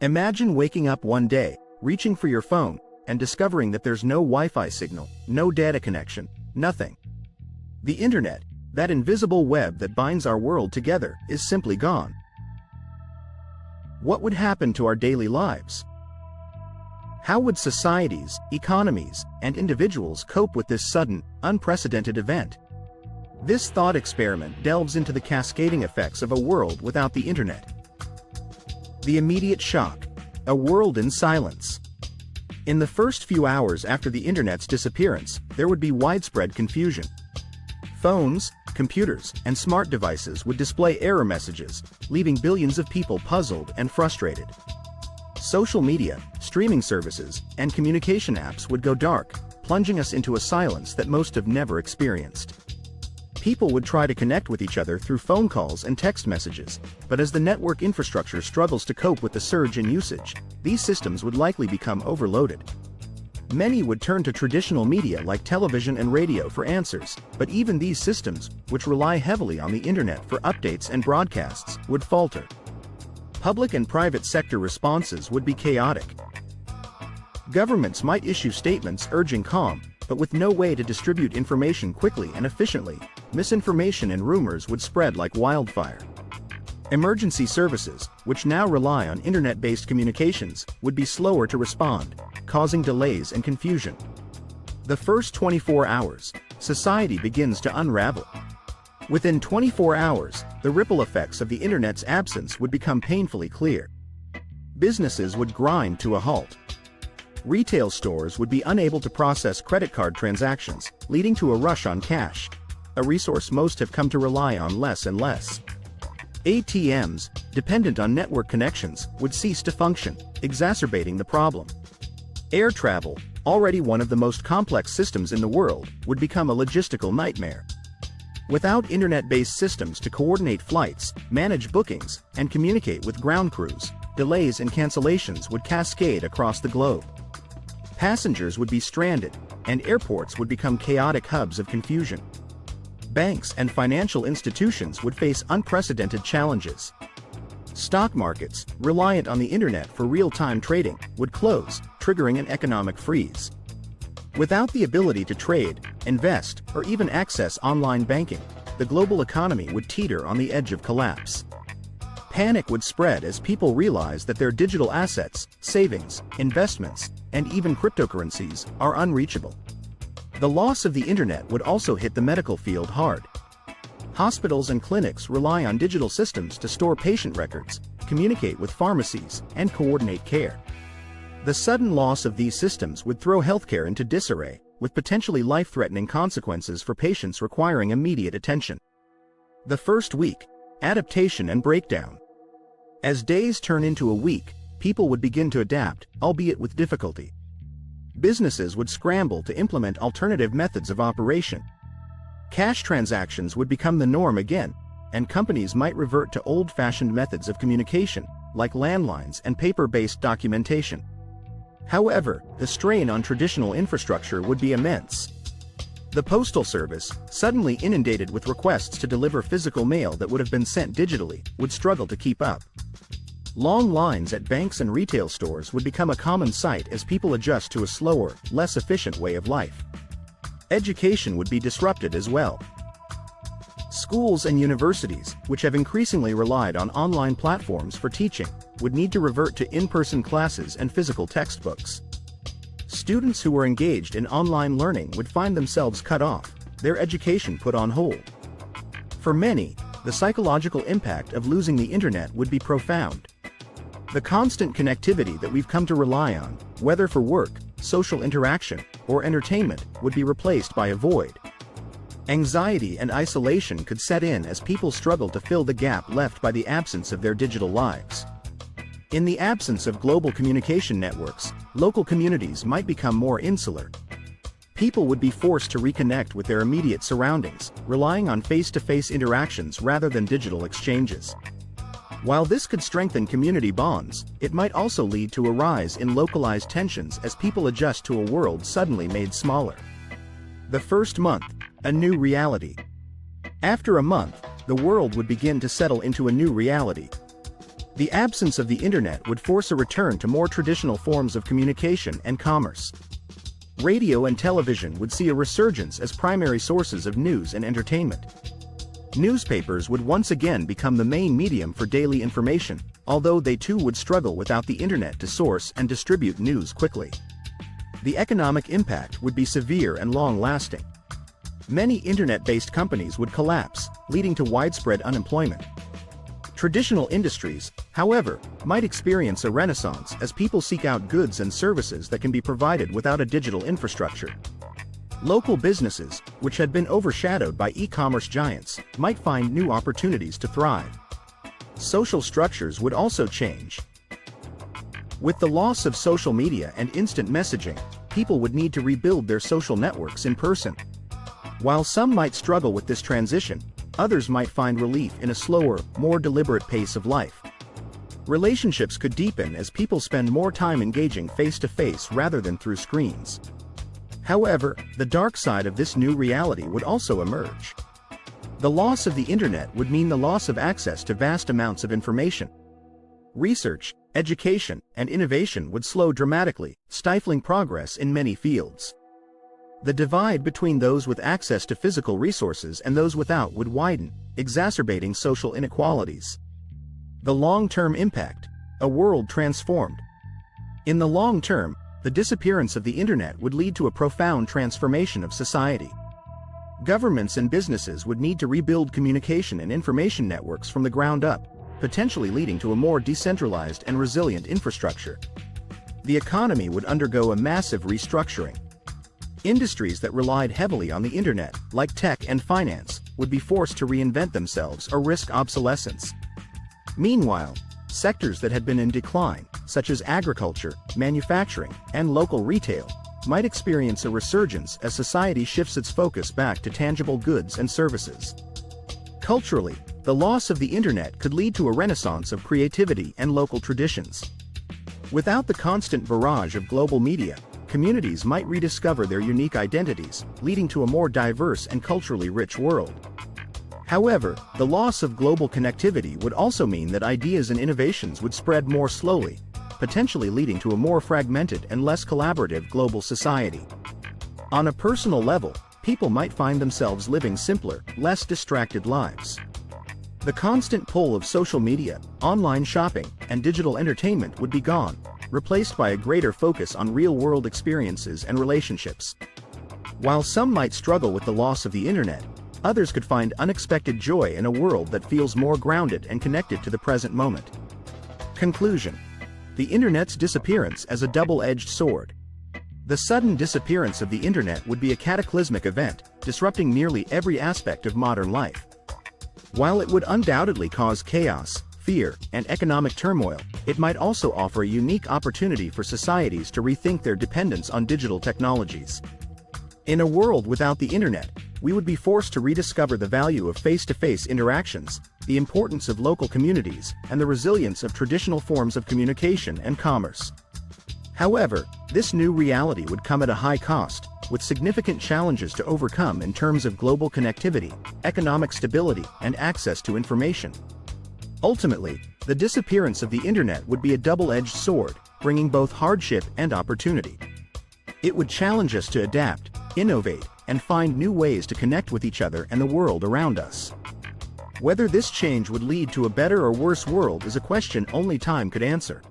Imagine waking up one day, reaching for your phone, and discovering that there's no Wi-Fi signal, no data connection, nothing. The internet, that invisible web that binds our world together, is simply gone. What would happen to our daily lives? How would societies, economies, and individuals cope with this sudden, unprecedented event? This thought experiment delves into the cascading effects of a world without the internet. The immediate shock: a world in silence. In the first few hours after the internet's disappearance, there would be widespread confusion. Phones, computers, and smart devices would display error messages, leaving billions of people puzzled and frustrated. Social media, streaming services, and communication apps would go dark, plunging us into a silence that most have never experienced. People would try to connect with each other through phone calls and text messages, but as the network infrastructure struggles to cope with the surge in usage, these systems would likely become overloaded. Many would turn to traditional media like television and radio for answers, but even these systems, which rely heavily on the internet for updates and broadcasts, would falter. Public and private sector responses would be chaotic. Governments might issue statements urging calm, but with no way to distribute information quickly and efficiently, misinformation and rumors would spread like wildfire. Emergency services, which now rely on internet-based communications, would be slower to respond, causing delays and confusion. The first 24 hours, society begins to unravel. Within 24 hours, the ripple effects of the internet's absence would become painfully clear. Businesses would grind to a halt. Retail stores would be unable to process credit card transactions, leading to a rush on cash, a resource most have come to rely on less and less. ATMs, dependent on network connections, would cease to function, exacerbating the problem. Air travel, already one of the most complex systems in the world, would become a logistical nightmare. Without internet-based systems to coordinate flights, manage bookings, and communicate with ground crews, delays and cancellations would cascade across the globe. Passengers would be stranded, and airports would become chaotic hubs of confusion. Banks and financial institutions would face unprecedented challenges. Stock markets, reliant on the internet for real-time trading, would close, triggering an economic freeze. Without the ability to trade, invest, or even access online banking, the global economy would teeter on the edge of collapse. Panic would spread as people realize that their digital assets, savings, investments, and even cryptocurrencies are unreachable. The loss of the internet would also hit the medical field hard. Hospitals and clinics rely on digital systems to store patient records, communicate with pharmacies, and coordinate care. The sudden loss of these systems would throw healthcare into disarray, with potentially life-threatening consequences for patients requiring immediate attention. The first week: adaptation and breakdown. As days turn into a week, people would begin to adapt, albeit with difficulty. Businesses would scramble to implement alternative methods of operation. Cash transactions would become the norm again, and companies might revert to old-fashioned methods of communication, like landlines and paper-based documentation. However, the strain on traditional infrastructure would be immense. The Postal Service, suddenly inundated with requests to deliver physical mail that would have been sent digitally, would struggle to keep up. Long lines at banks and retail stores would become a common sight as people adjust to a slower, less efficient way of life. Education would be disrupted as well. Schools and universities, which have increasingly relied on online platforms for teaching, would need to revert to in-person classes and physical textbooks. Students who were engaged in online learning would find themselves cut off, their education put on hold. For many, the psychological impact of losing the internet would be profound. The constant connectivity that we've come to rely on, whether for work, social interaction, or entertainment, would be replaced by a void. Anxiety and isolation could set in as people struggle to fill the gap left by the absence of their digital lives. In the absence of global communication networks, local communities might become more insular. People would be forced to reconnect with their immediate surroundings, relying on face-to-face interactions rather than digital exchanges. While this could strengthen community bonds, it might also lead to a rise in localized tensions as people adjust to a world suddenly made smaller. The first month: a new reality. After a month, the world would begin to settle into a new reality. The absence of the internet would force a return to more traditional forms of communication and commerce. Radio and television would see a resurgence as primary sources of news and entertainment. Newspapers would once again become the main medium for daily information, although they too would struggle without the internet to source and distribute news quickly. The economic impact would be severe and long-lasting. Many internet-based companies would collapse, leading to widespread unemployment. Traditional industries, however, might experience a renaissance as people seek out goods and services that can be provided without a digital infrastructure. Local businesses, which had been overshadowed by e-commerce giants, might find new opportunities to thrive. Social structures would also change. With the loss of social media and instant messaging, people would need to rebuild their social networks in person. While some might struggle with this transition, others might find relief in a slower, more deliberate pace of life. Relationships could deepen as people spend more time engaging face-to-face rather than through screens. However, the dark side of this new reality would also emerge. The loss of the internet would mean the loss of access to vast amounts of information. Research, education, and innovation would slow dramatically, stifling progress in many fields. The divide between those with access to physical resources and those without would widen, exacerbating social inequalities. The long-term impact: a world transformed. In the long term, the disappearance of the internet would lead to a profound transformation of society. Governments and businesses would need to rebuild communication and information networks from the ground up, potentially leading to a more decentralized and resilient infrastructure. The economy would undergo a massive restructuring. Industries that relied heavily on the internet, like tech and finance, would be forced to reinvent themselves or risk obsolescence. Meanwhile, sectors that had been in decline, such as agriculture, manufacturing, and local retail, might experience a resurgence as society shifts its focus back to tangible goods and services. Culturally, the loss of the internet could lead to a renaissance of creativity and local traditions. Without the constant barrage of global media, communities might rediscover their unique identities, leading to a more diverse and culturally rich world. However, the loss of global connectivity would also mean that ideas and innovations would spread more slowly, potentially leading to a more fragmented and less collaborative global society. On a personal level, people might find themselves living simpler, less distracted lives. The constant pull of social media, online shopping, and digital entertainment would be gone, replaced by a greater focus on real-world experiences and relationships. While some might struggle with the loss of the internet, others could find unexpected joy in a world that feels more grounded and connected to the present moment. Conclusion: the internet's disappearance as a double-edged sword. The sudden disappearance of the internet would be a cataclysmic event, disrupting nearly every aspect of modern life. While it would undoubtedly cause chaos, fear, and economic turmoil, it might also offer a unique opportunity for societies to rethink their dependence on digital technologies. In a world without the internet, we would be forced to rediscover the value of face-to-face interactions, the importance of local communities, and the resilience of traditional forms of communication and commerce. However, this new reality would come at a high cost, with significant challenges to overcome in terms of global connectivity, economic stability, and access to information. Ultimately, the disappearance of the internet would be a double-edged sword, bringing both hardship and opportunity. It would challenge us to adapt, innovate, and find new ways to connect with each other and the world around us. Whether this change would lead to a better or worse world is a question only time could answer.